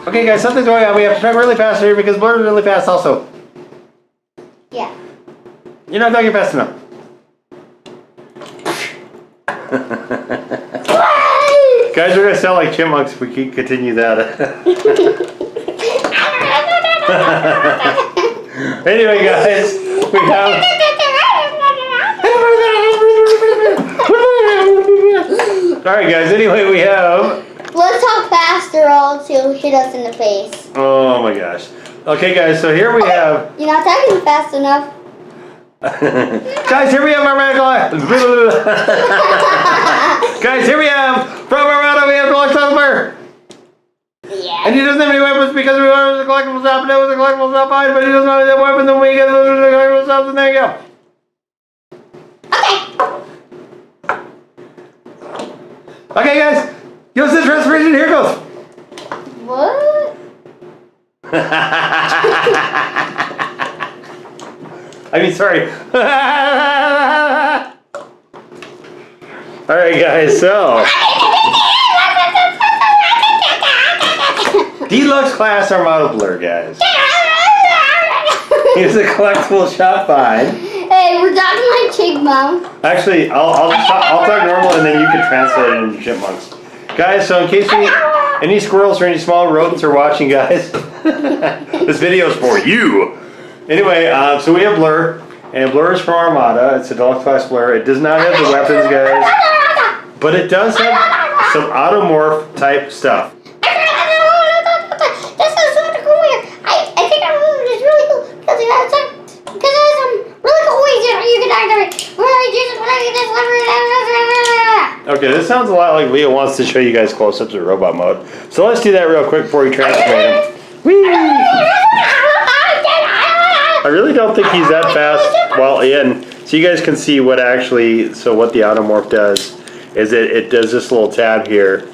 Okay guys, something's going on. We have to talk really fast here because Blurr is really fast also. Yeah. You're not talking fast enough. Guys, we're going to sound like chipmunks if we keep continue that. Anyway guys, we have... Alright guys, anyway we have... Let's talk faster or else he'll hit us in the face. Oh my gosh. Okay guys, so here we have... You're not talking fast enough. Guys, here we have Armada. Guys, here we have from Armada, we have Deluxe Blurr. Yeah. And he doesn't have any weapons because we wanted the collectible shop, and that was a collectible shop behind, but he doesn't have any weapons, and we get the collectible shops, and there you go. Okay. Okay guys, give us the transformation, here it goes. What? I mean, sorry. Alright guys, so. Deluxe class Armada Blurr, guys. Here's a collectible shop find. Hey, we're talking like chipmunk. Actually, I'll talk normal and then you can translate it into chipmunks. Guys, so in case any squirrels or any small rodents are watching, guys, this video is for you. Anyway, so we have Blurr, and Blurr is from Armada. It's a Deluxe class Blurr. It does not have the weapons, guys, but it does have some automorph type stuff. This is super cool here. I think it's really cool because it has some really cool ways you can activate. Okay, this sounds a lot like Leo wants to show you guys close-ups of robot mode. So let's do that real quick before we transform him. Whee! I really don't think he's that fast while in. So you guys can see what actually, so what the automorph does is it does this little tab here,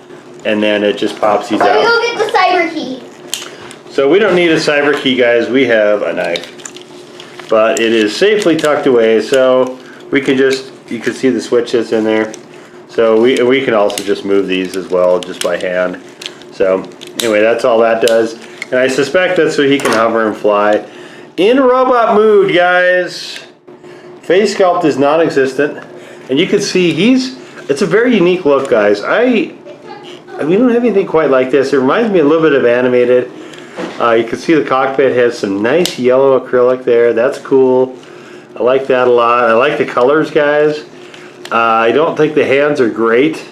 and then it just pops these out. Go get the cyber key. So we don't need a cyber key, guys. We have a knife. But it is safely tucked away, so we can just, you can see the switches in there. So we can also just move these as well, just by hand. So anyway, that's all that does. And I suspect that's so he can hover and fly. In robot mood, guys, face sculpt is non-existent. And you can see it's a very unique look, guys. We don't have anything quite like this. It reminds me a little bit of animated. You can see the cockpit has some nice yellow acrylic there. That's cool. I like that a lot. I like the colors, guys. I don't think the hands are great.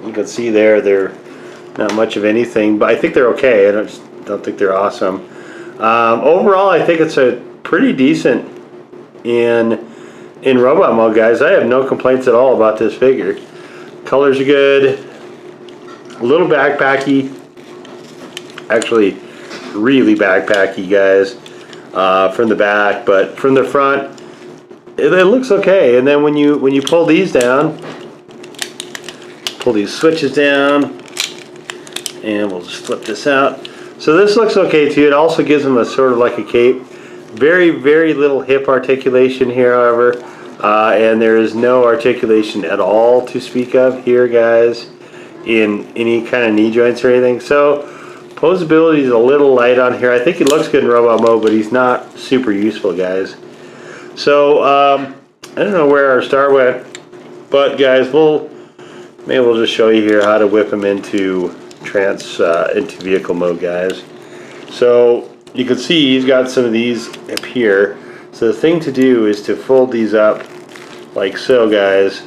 You can see there, they're not much of anything, but I think they're okay. I don't think they're awesome. Overall, I think it's a pretty decent in robot mode, guys. I have no complaints at all about this figure. Colors are good. A little backpacky. Actually, really backpacky, guys, from the back, but from the front it looks okay. And then when you pull these down, pull these switches down, and we'll just flip this out. So this looks okay too. It also gives them a sort of like a cape. Very, very little hip articulation here, however, and there is no articulation at all to speak of here, guys, in any kind of knee joints or anything. So posability is a little light on here. I think he looks good in robot mode, but he's not super useful, guys. So I don't know where our star went, but guys, maybe we'll just show you here how to whip him into into vehicle mode, guys. So you can see he's got some of these up here. So the thing to do is to fold these up like so, guys,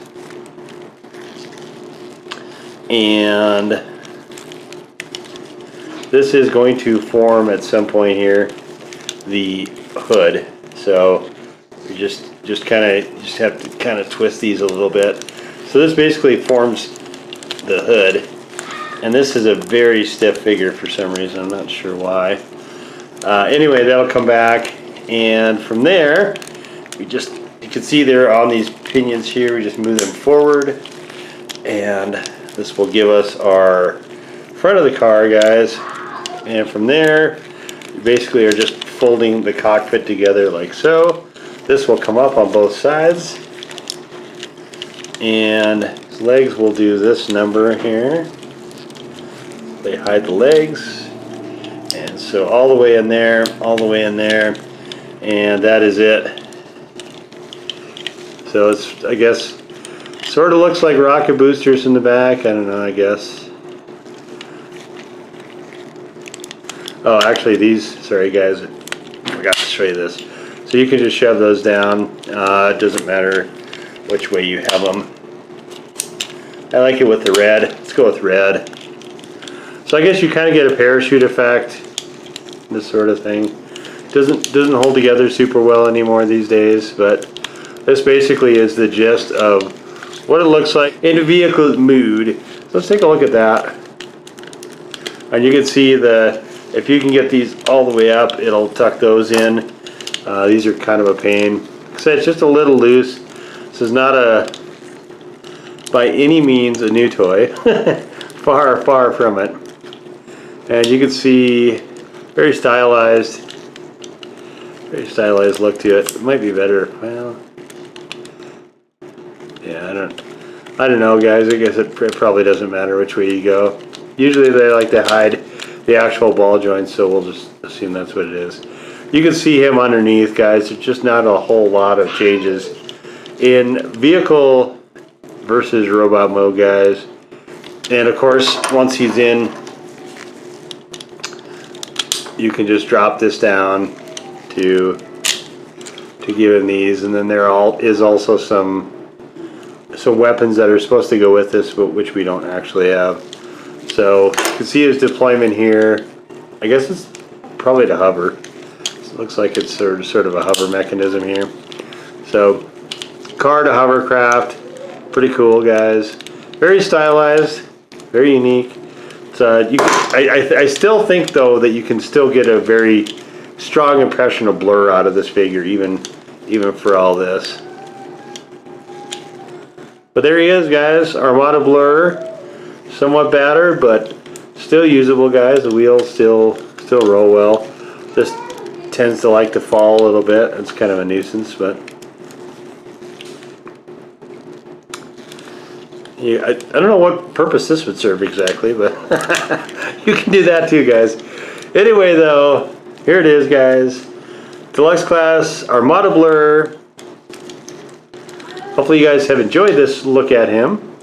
and this is going to form at some point here the hood. So you just have to kind of twist these a little bit. So this basically forms the hood, and this is a very stiff figure for some reason. I'm not sure why. Anyway, that'll come back, and from there you can see they're on these pinions here. We just move them forward, and this will give us our front of the car, guys. And from there, you basically are just folding the cockpit together like so. This will come up on both sides, and his legs will do this number here. They hide the legs, and so all the way in there, all the way in there, and that is it. So it's, I guess, sort of looks like rocket boosters in the back. I don't know, I guess. Oh, actually these, sorry guys, I forgot to show you this. So you can just shove those down. It doesn't matter which way you have them. I like it with the red. Let's go with red. So I guess you kind of get a parachute effect, this sort of thing. Doesn't hold together super well anymore these days, but this basically is the gist of what it looks like in a vehicle mood. So let's take a look at that. And you can see if you can get these all the way up, it'll tuck those in. These are kind of a pain. Like I said, it's just a little loose. This is not by any means a new toy. Far, far from it. And you can see very stylized look to it. It might be better. Well, yeah, I don't know, guys. I guess it probably doesn't matter which way you go. Usually they like to hide the actual ball joints, so we'll just assume that's what it is. You can see him underneath, guys. There's just not a whole lot of changes in vehicle versus robot mode, guys. And of course, once he's in, you can just drop this down to give him these, and then there is also some weapons that are supposed to go with this, but which we don't actually have. So you can see his deployment here. I guess it's probably to hover. It looks like it's sort of a hover mechanism here. So car to hovercraft, pretty cool, guys. Very stylized, very unique. So I still think though that you can still get a very strong impression of Blurr out of this figure, even for all this. But there he is, guys. Armada Blurr, somewhat battered, but still usable, guys. The wheels still roll well. This tends to like to fall a little bit. It's kind of a nuisance, but yeah, I don't know what purpose this would serve exactly, but you can do that too, guys. Anyway, though, here it is, guys. Deluxe class Armada Blurr. Hopefully you guys have enjoyed this look at him.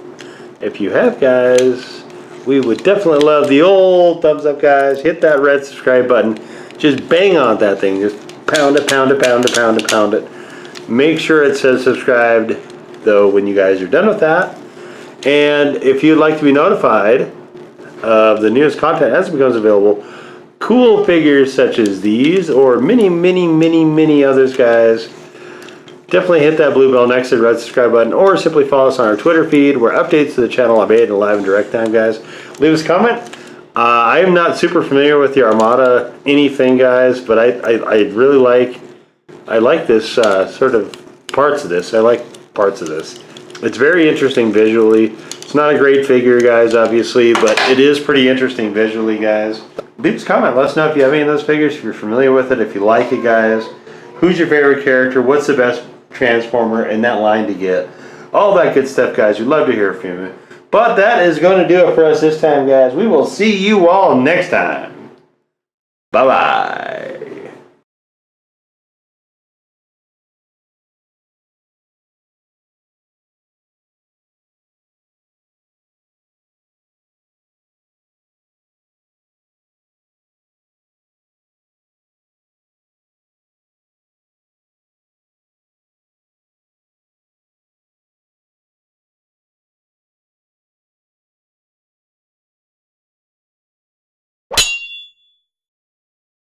If you have, guys, we would definitely love the old thumbs up, guys. Hit that red subscribe button. Just bang on that thing. Just pound it, pound it, pound it, pound it, pound it. Make sure it says subscribed, though, when you guys are done with that. And if you'd like to be notified of the newest content as it becomes available, cool figures such as these, or many others, guys, definitely hit that blue bell next to the red subscribe button, or simply follow us on our Twitter feed, where updates to the channel are made in live and direct time, guys. Leave us a comment. I am not super familiar with the Armada anything, guys, but I really like this sort of parts of this. I like parts of this. It's very interesting visually. It's not a great figure, guys, obviously, but it is pretty interesting visually, guys. Leave us a comment. Let us know if you have any of those figures, if you're familiar with it, if you like it, guys. Who's your favorite character? What's the best Transformer in that line to get? All that good stuff, guys. We'd love to hear from you. But that is going to do it for us this time, guys. We will see you all next time. Bye-bye.